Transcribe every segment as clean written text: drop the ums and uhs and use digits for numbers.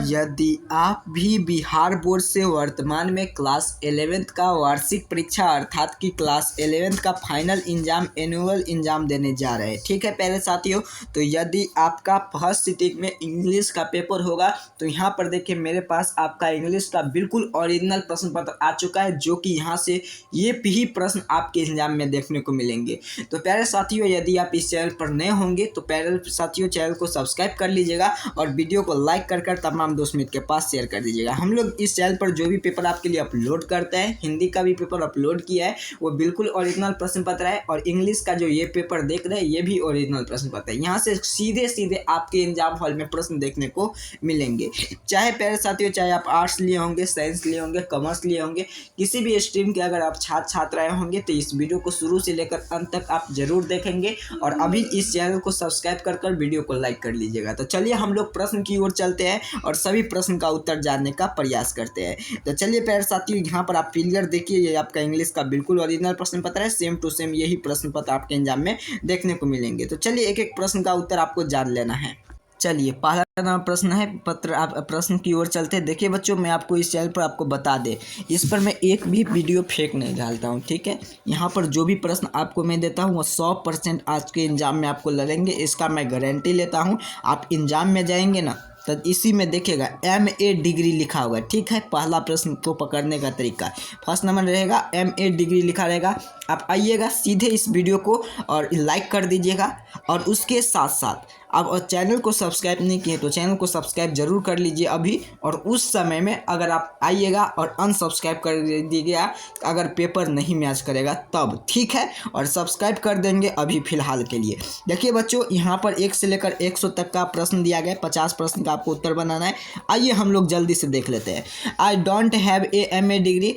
यदि आप भी बिहार बोर्ड से वर्तमान में क्लास 11th का वार्षिक परीक्षा अर्थात कि क्लास 11th का फाइनल एग्जाम एनुअल एग्जाम देने जा रहे हैं, ठीक है प्यारे साथियों। तो यदि आपका फर्स्ट सिटिंग में इंग्लिश का पेपर होगा तो यहाँ पर देखिए मेरे पास आपका इंग्लिश का बिल्कुल ओरिजिनल प्रश्न पत्र आ चुका है, जो कि यहाँ से ये भी प्रश्न आपके एग्जाम में देखने को मिलेंगे। तो प्यारे साथियों, यदि आप इस चैनल पर नए होंगे तो प्यारे साथियों चैनल को सब्सक्राइब कर लीजिएगा और वीडियो को लाइक कर तमाम दोस्त मित्र के पास शेयर कर दीजिएगा। हम लोग इस चैनल पर जो भी पेपर आपके लिए अपलोड करते हैं, हिंदी का भी पेपर अपलोड किया है वो बिल्कुल ओरिजिनल प्रश्न पत्र है, और इंग्लिश का जो ये पेपर देख रहे हैं ये भी ओरिजिनल प्रश्न पत्र है। यहाँ से सीधे सीधे आपके एग्जाम हॉल में प्रश्न देखने को मिलेंगे। चाहे प्यारे साथियों, चाहे आप आर्ट्स लिए होंगे, साइंस लिए होंगे, कॉमर्स लिए होंगे, किसी भी स्ट्रीम के अगर आप छात्र छात्राएं होंगे तो इस वीडियो को शुरू से लेकर अंत तक आप जरूर देखेंगे, और अभी इस चैनल को सब्सक्राइब कर वीडियो को लाइक कर लीजिएगा। तो चलिए हम लोग प्रश्न की ओर चलते हैं और सभी प्रश्न का उत्तर जानने का प्रयास करते हैं। तो चलिए प्यारे साथियों, यहाँ पर आप क्लियर देखिए, ये आपका इंग्लिश का बिल्कुल ओरिजिनल प्रश्न पत्र है, सेम टू सेम यही प्रश्न पत्र आपके एग्जाम में देखने को मिलेंगे। तो चलिए एक एक प्रश्न का उत्तर आपको जान लेना है। चलिए पहला प्रश्न है पत्र, आप प्रश्न की ओर चलते हैं। देखिए बच्चों, मैं आपको इस चैनल पर आपको बता दे, इस पर मैं एक भी वीडियो फेक नहीं डालता हूँ, ठीक है। यहाँ पर जो भी प्रश्न आपको मैं देता हूँ वो 100% आज के एग्जाम में आपको लगेंगे, इसका मैं गारंटी लेता हूँ। आप एग्जाम में जाएंगे ना तो इसी में देखिएगा MA डिग्री लिखा होगा, ठीक है। पहला प्रश्न को पकड़ने का तरीका फर्स्ट नंबर रहेगा, MA डिग्री लिखा रहेगा। आप आइएगा सीधे इस वीडियो को और लाइक कर दीजिएगा, और उसके साथ साथ आप चैनल को सब्सक्राइब नहीं किए तो चैनल को सब्सक्राइब जरूर कर लीजिए अभी, और उस समय में अगर आप आइएगा और अनसब्सक्राइब कर दीजिएगा अगर पेपर नहीं मैच करेगा तब, ठीक है। और सब्सक्राइब कर देंगे अभी फ़िलहाल के लिए। देखिए बच्चों, यहाँ पर 1 से लेकर 100 तक का प्रश्न दिया गया है, 50 प्रश्न का आपको उत्तर बनाना है। आइए हम लोग जल्दी से देख लेते हैं। I don't have a MA degree,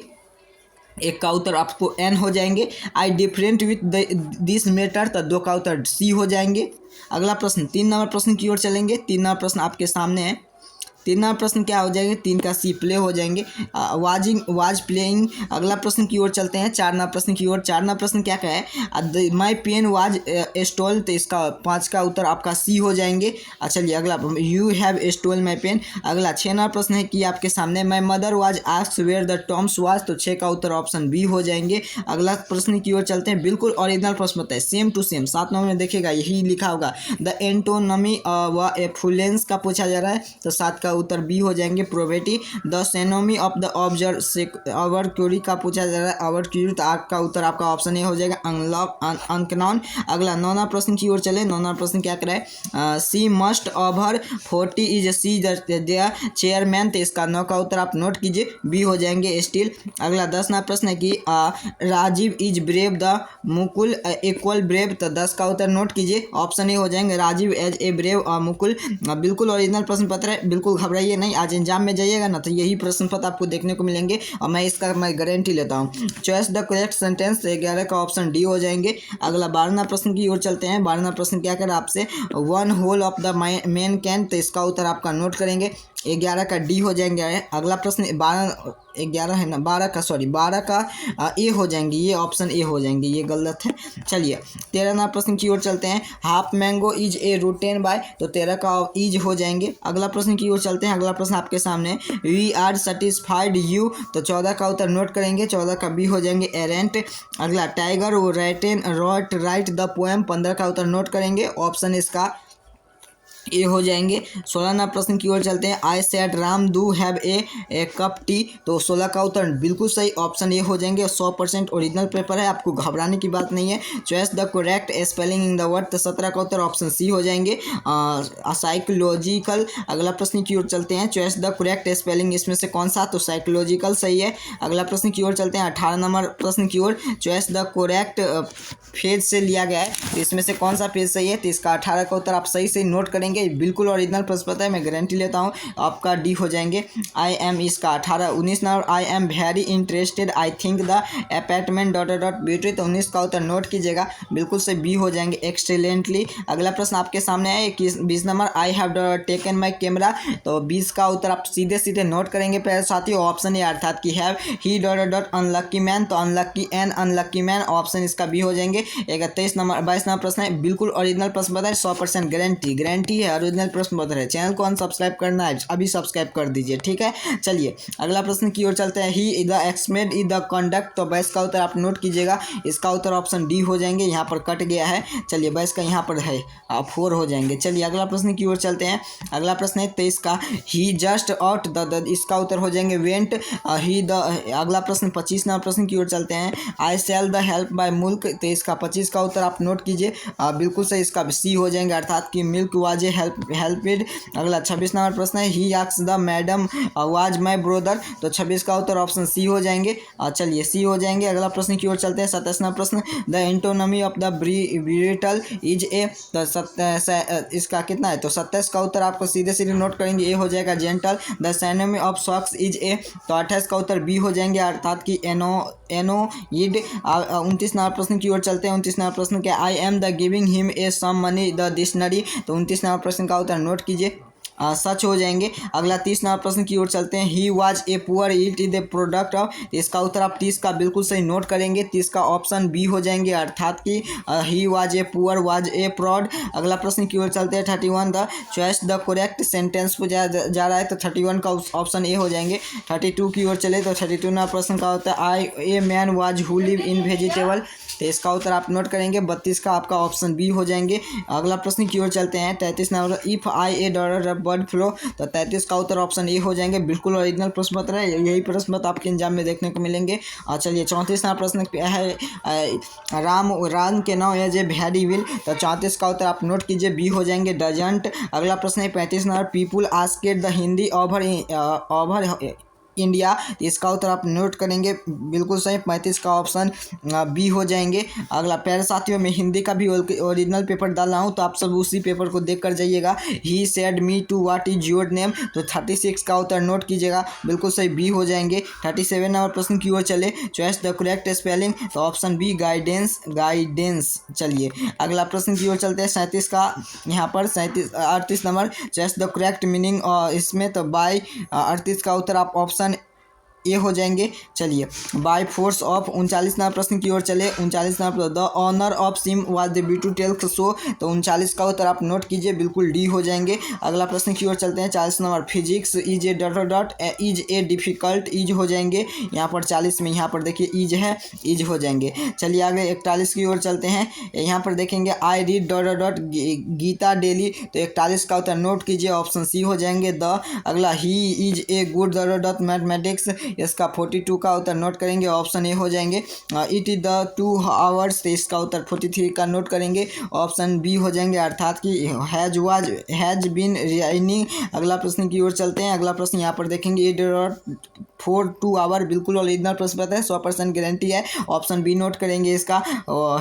एक का उत्तर आपको N हो जाएंगे। आई डिफरेंट विथ दिस मैटर, तो 2 का उत्तर C हो जाएंगे। अगला प्रश्न 3 नंबर प्रश्न की ओर चलेंगे। 3 नंबर प्रश्न आपके सामने है। 3 नंबर प्रश्न क्या हो जाएंगे, 3 का C प्ले हो जाएंगे। Was playing. अगला प्रश्न की ओर चलते हैं, 4 नंबर प्रश्न की ओर। 4 नंबर प्रश्न क्या है, माई पेन वाज स्टोल, तो इसका 5 का उत्तर आपका C हो जाएंगे। चलिए अगला, you have stole my pen. अगला 6 नंबर प्रश्न है कि आपके सामने, my mother was asked where the Toms was, तो 6 का उत्तर ऑप्शन B हो जाएंगे। अगला प्रश्न की ओर चलते हैं, बिल्कुल ओरिजिनल प्रश्न होता है, सेम टू सेम। 7 नंबर में देखिएगा यही लिखा होगा, द एंटोनमी व एफ्लुएंस का पूछा जा रहा है, तो 7 का उत्तर B हो जाएंगे, probity. The synonym of the observe our query का पूछा जा रहा है, आवर क्यूरी, तो आपका उत्तर आपका ऑप्शन ए हो जाएगा, अनलॉक अनकनॉन। अगला 9वां प्रश्न की ओर चले। 9वां प्रश्न क्या कराए, she must over 40 is she the chairman, तो इसका 9 का उत्तर आप नोट कीजिए, B हो जाएंगे, स्टील। अगला 10वां प्रश्न है कि Rajiv is brave the Mukul equal brave, तो 10 का उत्तर नोट कीजिए, ऑप्शन ए हो जाएंगे, Rajiv as a brave Mukul. बिल्कुल ओरिजिनल प्रश्न पत्र है, बिल्कुल घबराइए नहीं, आज एग्जाम में जाइएगा ना तो यही प्रश्न पत्र आपको देखने को मिलेंगे, और मैं इसका गारंटी लेता हूँ। चॉइस द करेक्ट सेंटेंस, 11 का ऑप्शन D हो जाएंगे। अगला 12वां प्रश्न की ओर चलते हैं। 12वां प्रश्न क्या कर आपसे, 1 whole of the man can, तो इसका उत्तर आपका नोट करेंगे, 11 का D हो जाएंगे। अगला प्रश्न 11 है ना, 12 का A हो जाएंगे, ये ऑप्शन A हो जाएंगे, ये गलत है। चलिए 13वां प्रश्न की ओर चलते हैं, half mango is a rotten by, तो 13 का इज हो जाएंगे। अगला प्रश्न की ओर चलते हैं। अगला प्रश्न आपके सामने, वी आर सेटिस्फाइड यू, तो 14 का उत्तर नोट करेंगे, 14 का B हो जाएंगे, एरेंट। अगला टाइगर वो राइट द पोएम, 15 का उत्तर नोट करेंगे, ऑप्शन इसका ए हो जाएंगे। 16वां प्रश्न की ओर चलते हैं, I said Ram do have a cup T, तो 16 का उत्तर बिल्कुल सही, ऑप्शन ए हो जाएंगे। 100% ओरिजिनल पेपर है, आपको घबराने की बात नहीं है। Choice the correct spelling in the word, तो 17 का उत्तर ऑप्शन C हो जाएंगे, साइकोलॉजिकल। अगला प्रश्न की ओर चलते हैं, चॉइस द करेक्ट स्पेलिंग, इसमें से कौन सा, तो साइकोलॉजिकल सही है। अगला प्रश्न की ओर चलते हैं, 18 नंबर प्रश्न की ओर, चॉइस द करेक्ट फेज से लिया गया है, तो इसमें से कौन सा फेज सही है, तो इसका 18 का उत्तर आप सही से नोट करेंगे, बिल्कुल ओरिजिनल प्रश्न पता है, मैं गारंटी लेता हूँ, आपका D हो जाएंगे। आई एम इसका 18। 19 number, I am very interested I think the apartment beauty, तो 19 का उत्तर नोट कीजिएगा, बिल्कुल से B हो जाएंगे, एक्सलेंटली। अगला प्रश्न आपके सामने है 20 number, I have taken my camera, तो 20 का उत्तर आप सीधे सीधे नोट करेंगे प्यारे साथियों, ऑप्शन ए अर्थात की हैव ही अनलक्की मैन, तो unlucky an unlucky man, option इसका B हो जाएंगे। 23 नंबर 22 नंबर प्रश्न है, बिल्कुल ओरिजिनल प्रश्न पता है, 100% गारंटी है, ओरिजिनल प्रश्न पत्र है। चैनल को अनसब्सक्राइब करना है, अभी सब्सक्राइब कर दीजिए, ठीक है। चलिए अगला प्रश्न की ओर चलते हैं। ही द एक्समेड इ द कंडक्ट, तो बैस का उत्तर आप नोट कीजिएगा, इसका उत्तर ऑप्शन डी हो जाएंगे, यहाँ पर कट गया है। चलिए बैस का यहाँ पर है, 4 हो जाएंगे। चलिए अगला प्रश्न की ओर चलते हैं। अगला प्रश्न है 23 का। ही जस्ट आउट द, इसका उत्तर हो जाएंगे वेंट ही द। अगला प्रश्न 25 नंबर प्रश्न की ओर चलते हैं। I sell the help buy milk, तो इसका 25 का उत्तर आप नोट कीजिए, बिल्कुल सही, इसका सी हो जाएंगे, अर्थात कि मिल्क वाज ए हेल्पेड। अगला 26 नंबर प्रश्न है। ही asks the madam was my brother, तो 26 का उत्तर ऑप्शन सी हो जाएंगे। चलिए सी हो जाएंगे। अगला प्रश्न की ओर चलते हैं। 27 नंबर प्रश्न। The antonym of the brittle is A, तो इसका कितना है, तो 27 का उत्तर आपको सीधे सीधे नोट करेंगे, ए हो जाएगा gentle. The synonym of socks is A, तो 28 का उत्तर बी हो जाएंगे, अर्थात कि एनोइड। 29 नंबर प्रश्न की ओर चलते हैं। 29 नंबर प्रश्न क्या। I am the giving him a some money the dictionary, तो 29 नंबर प्रश्न का उत्तर नोट कीजिए, सच हो जाएंगे। अगला 30 नंबर प्रश्न की ओर चलते हैं। ही was a poor it is the product of, इसका उत्तर आप 30 का बिल्कुल सही नोट करेंगे, 30 का ऑप्शन बी हो जाएंगे, अर्थात कि he was a poor was a proud. अगला प्रश्न की ओर चलते हैं। 31 the choice the correct sentence पर जा रहा है, तो 31 का ऑप्शन ए हो जाएंगे। 32 की ओर चले तो 32 नंबर प्रश्न का होता है। I a man was who live in vegetable, तो इसका उत्तर आप नोट करेंगे, 32 का आपका ऑप्शन बी हो जाएंगे। अगला प्रश्न की ओर चलते हैं। 33 number. If I A dollar bird flu, तो 33 का उत्तर ऑप्शन ए हो जाएंगे, बिल्कुल ओरिजिनल प्रश्न पत्र है, यही प्रश्न पत्र आपके एग्जाम में देखने को मिलेंगे। चलिए 34 नंबर प्रश्न है। राम के now as a very will, तो 34 का उत्तर आप नोट कीजिए, बी हो जाएंगे डजंट। अगला प्रश्न है 35 number. People asked the Hindi over India, इसका उत्तर आप नोट करेंगे, बिल्कुल सही, 35 का ऑप्शन बी हो जाएंगे। अगला प्यारे साथियों, मैं हिंदी का भी ओरिजिनल पेपर डाल रहा हूँ, तो आप सब उसी पेपर को देख कर जाइएगा। He said me to what is your name, तो 36 का उत्तर नोट कीजिएगा, बिल्कुल सही, बी हो जाएंगे। 37 नंबर प्रश्न की ओर चले। चॉइस द करेक्ट स्पेलिंग, तो ऑप्शन बी गाइडेंस। चलिए अगला प्रश्न की ओर चलते हैं। 37 का यहाँ पर 38 number. Choice the correct meaning इसमें, तो बाय 38 का उत्तर आप ऑप्शन ए हो जाएंगे। चलिए बाय फोर्स ऑफ। 39 नंबर प्रश्न की ओर चले। 39 number. The honour of sim was the beauty tales show, तो 39 का उत्तर आप नोट कीजिए, बिल्कुल डी हो जाएंगे। अगला प्रश्न की ओर चलते हैं। 40 number. Physics is a dot is a difficult, is हो जाएंगे, यहाँ पर 40 में यहाँ पर देखिए इज है, इज हो जाएंगे। चलिए आगे 41 की ओर चलते हैं। यहाँ पर देखेंगे I read dot Gita daily, तो 41 का उत्तर नोट कीजिए, ऑप्शन सी हो जाएंगे द। अगला he is a good dot mathematics, इसका 42 का उत्तर नोट करेंगे, ऑप्शन ए हो जाएंगे। इट इज द 2 आवर्स, तो इसका उत्तर 43 का नोट करेंगे, ऑप्शन बी हो जाएंगे, अर्थात कि हैज बीन राइनिंग। अगला प्रश्न की ओर चलते हैं। अगला प्रश्न यहाँ पर देखेंगे 8.42 आवर, बिल्कुल ओरिजिनल प्रश्न पत्र है, 100% गारंटी है, ऑप्शन बी नोट करेंगे इसका,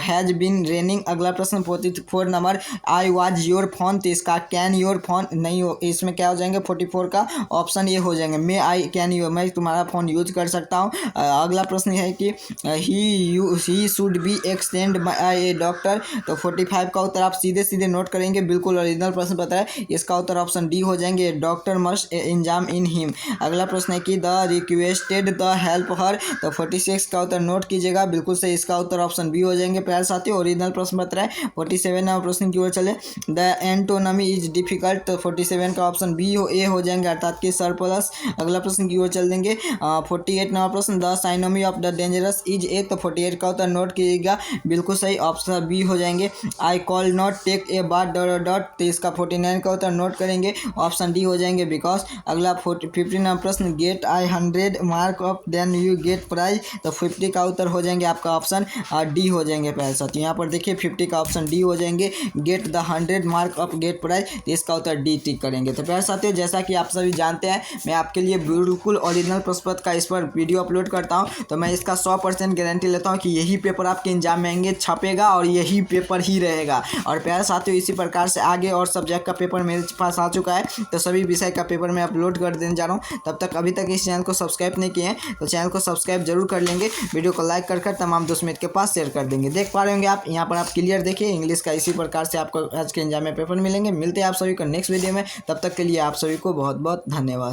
हैज बीन रेनिंग। अगला प्रश्न 44 number. I was your phone, तो इसका कैन योर फोन नहीं हो, इसमें क्या हो जाएंगे, 44 का ऑप्शन ए हो जाएंगे, मे आई कैन यू, मैं तुम्हारा फोन यूज कर सकता हूँ। अगला प्रश्न है कि he should be extend by a doctor, तो 45 का उत्तर आप सीधे सीधे नोट करेंगे, बिल्कुल ओरिजिनल प्रश्न पत्र है, इसका उत्तर ऑप्शन डी हो जाएंगे, doctor must exam in him. अगला प्रश्न है कि the requested the help her, तो 46 का उत्तर नोट कीजिएगा, बिल्कुल सही, इसका उत्तर ऑप्शन बी हो जाएंगे। प्यारे साथियों ओरिजिनल प्रश्न पत्र है। 47 नंबर प्रश्न की ओर चले। द एंटोनमी इज डिफिकल्ट, तो 47 का ऑप्शन बी ए हो जाएंगे, अर्थात कि सरप्लस। अगला प्रश्न की ओर चल देंगे। 48 नंबर प्रश्न। The synonym of the dangerous is A, तो 48 का उत्तर नोट कीजिएगा, बिल्कुल सही, ऑप्शन बी हो जाएंगे। I call not take a bath dot, तो इसका 49 का उत्तर नोट करेंगे, ऑप्शन डी हो जाएंगे, बिकॉज। अगला 50 नंबर प्रश्न। Get I 100 mark off then you get prize, तो 50 का उत्तर हो जाएंगे आपका ऑप्शन डी हो जाएंगे। प्यारे साथियों यहाँ पर देखिए 50 का ऑप्शन डी हो जाएंगे, get the 100 mark off get prize, तो इसका उत्तर डी टिक करेंगे। तो प्यारे साथियों जैसा कि आप सभी जानते हैं, मैं आपके लिए बिल्कुल ओरिजिनल प्रश्न पत्र का इस पर वीडियो अपलोड करता हूं, तो मैं इसका 100% गारंटी लेता हूं कि यही पेपर आपके एग्जाम में आएंगे, छपेगा और यही पेपर ही रहेगा। और प्यारे साथियों इसी प्रकार से आगे और सब्जेक्ट का पेपर मेरे पास आ चुका है, तो सभी विषय का पेपर मैं अपलोड कर देने जा रहा हूँ। तब तक अभी तक इस चैनल को सब्सक्राइब नहीं किए हैं तो चैनल को सब्सक्राइब जरूर कर लेंगे, वीडियो को लाइक कर तमाम दोस्त मित्र के पास शेयर कर देंगे। देख पा रहे होंगे आप यहाँ पर, आप क्लियर देखिए इंग्लिश का, इसी प्रकार से आपको आज के एग्जाम में पेपर मिलेंगे। मिलते हैं आप सभी को नेक्स्ट वीडियो में, तब तक के लिए आप सभी को बहुत बहुत धन्यवाद।